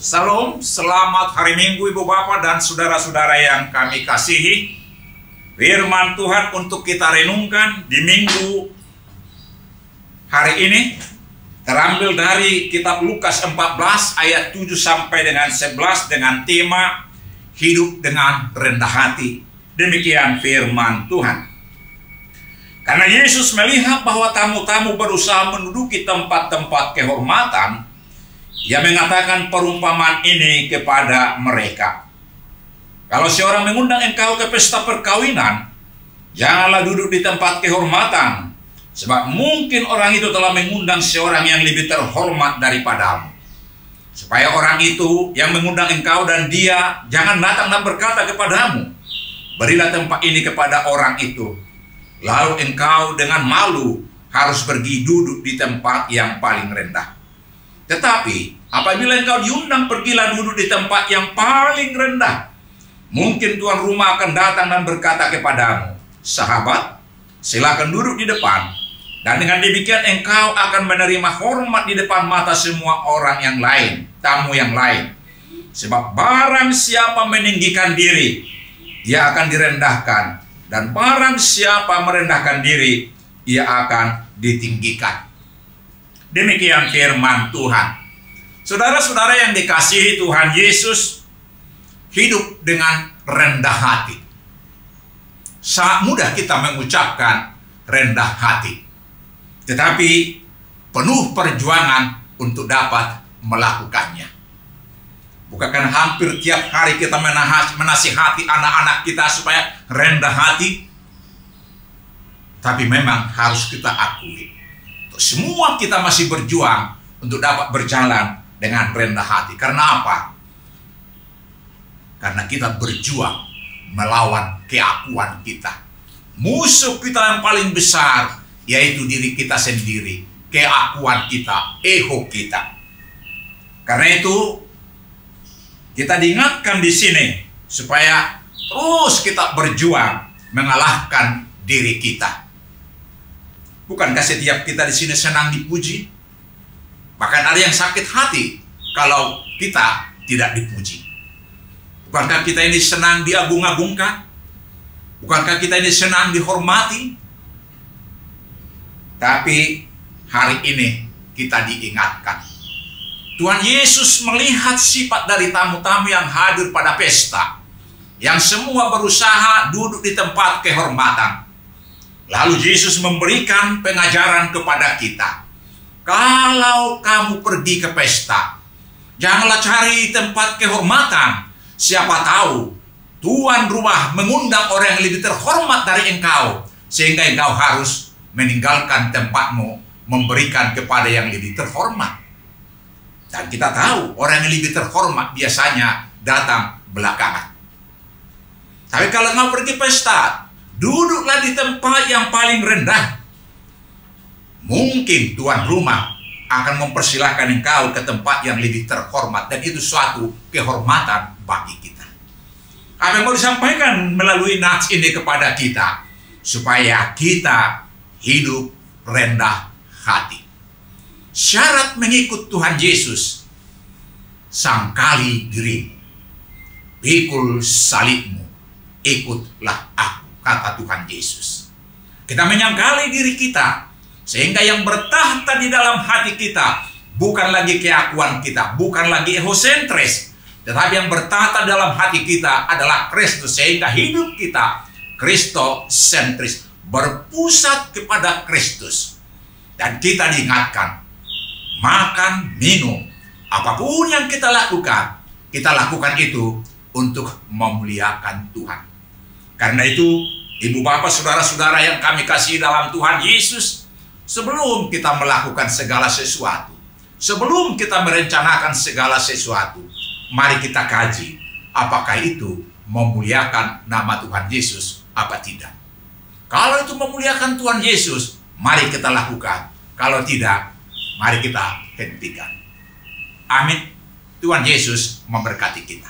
Salam, selamat hari Minggu Ibu Bapak dan saudara-saudara yang kami kasihi. Firman Tuhan untuk kita renungkan di Minggu hari ini terambil dari kitab Lukas 14 ayat 7 sampai dengan 11 dengan tema hidup dengan rendah hati. Demikian firman Tuhan. Karena Yesus melihat bahwa tamu-tamu berusaha menduduki tempat-tempat kehormatan, Ia mengatakan perumpamaan ini kepada mereka. Kalau seorang mengundang engkau ke pesta perkawinan, janganlah duduk di tempat kehormatan, sebab mungkin orang itu telah mengundang seorang yang lebih terhormat daripadamu. Supaya orang itu yang mengundang engkau dan dia jangan datang dan berkata kepadamu, berilah tempat ini kepada orang itu. Lalu engkau dengan malu harus pergi duduk di tempat yang paling rendah. Tetapi apabila engkau diundang, pergilah duduk di tempat yang paling rendah. Mungkin tuan rumah akan datang dan berkata kepadamu, sahabat, silakan duduk di depan. Dan dengan demikian engkau akan menerima hormat di depan mata semua orang yang lain, tamu yang lain. Sebab barang siapa meninggikan diri, ia akan direndahkan. Dan barang siapa merendahkan diri, ia akan ditinggikan. Demikian firman Tuhan. Saudara-saudara yang dikasihi Tuhan Yesus, hidup dengan rendah hati. Sangat mudah kita mengucapkan rendah hati, tetapi penuh perjuangan untuk dapat melakukannya. Bukankah hampir tiap hari kita menasihati anak-anak kita supaya rendah hati? Tapi memang harus kita akui, semua kita masih berjuang untuk dapat berjalan dengan rendah hati. Karena apa? Karena kita berjuang melawan keakuan kita. Musuh kita yang paling besar yaitu diri kita sendiri, keakuan kita, ego kita. Karena itu kita diingatkan di sini supaya terus kita berjuang mengalahkan diri kita. Bukankah setiap kita di sini senang dipuji? Bahkan ada yang sakit hati kalau kita tidak dipuji. Bukankah kita ini senang diagung-agungkan? Bukankah kita ini senang dihormati? Tapi hari ini kita diingatkan. Tuhan Yesus melihat sifat dari tamu-tamu yang hadir pada pesta, yang semua berusaha duduk di tempat kehormatan. Lalu Yesus memberikan pengajaran kepada kita. Kalau kamu pergi ke pesta, janganlah cari tempat kehormatan. Siapa tahu tuan rumah mengundang orang yang lebih terhormat dari engkau, sehingga engkau harus meninggalkan tempatmu, memberikan kepada yang lebih terhormat. Dan kita tahu orang yang lebih terhormat biasanya datang belakangan. Tapi kalau engkau pergi pesta, duduklah di tempat yang paling rendah. Mungkin tuan rumah akan mempersilahkan engkau ke tempat yang lebih terhormat, dan itu suatu kehormatan bagi kita. Apa yang mau disampaikan melalui nats ini kepada kita? Supaya kita hidup rendah hati. Syarat mengikut Tuhan Yesus, sangkali dirimu, pikul salibmu, ikutlah aku, kata Tuhan Yesus. Kita menyangkali diri kita, sehingga yang bertahta di dalam hati kita bukan lagi keakuan kita, bukan lagi egosentris, tetapi yang bertahta dalam hati kita adalah Kristus, sehingga hidup kita kristosentris, berpusat kepada Kristus. Dan kita diingatkan, makan, minum, apapun yang kita lakukan itu untuk memuliakan Tuhan. Karena itu, ibu bapak, saudara-saudara yang kami kasih dalam Tuhan Yesus, sebelum kita melakukan segala sesuatu, sebelum kita merencanakan segala sesuatu, mari kita kaji, apakah itu memuliakan nama Tuhan Yesus apa tidak. Kalau itu memuliakan Tuhan Yesus, mari kita lakukan. Kalau tidak, mari kita hentikan. Amin. Tuhan Yesus memberkati kita.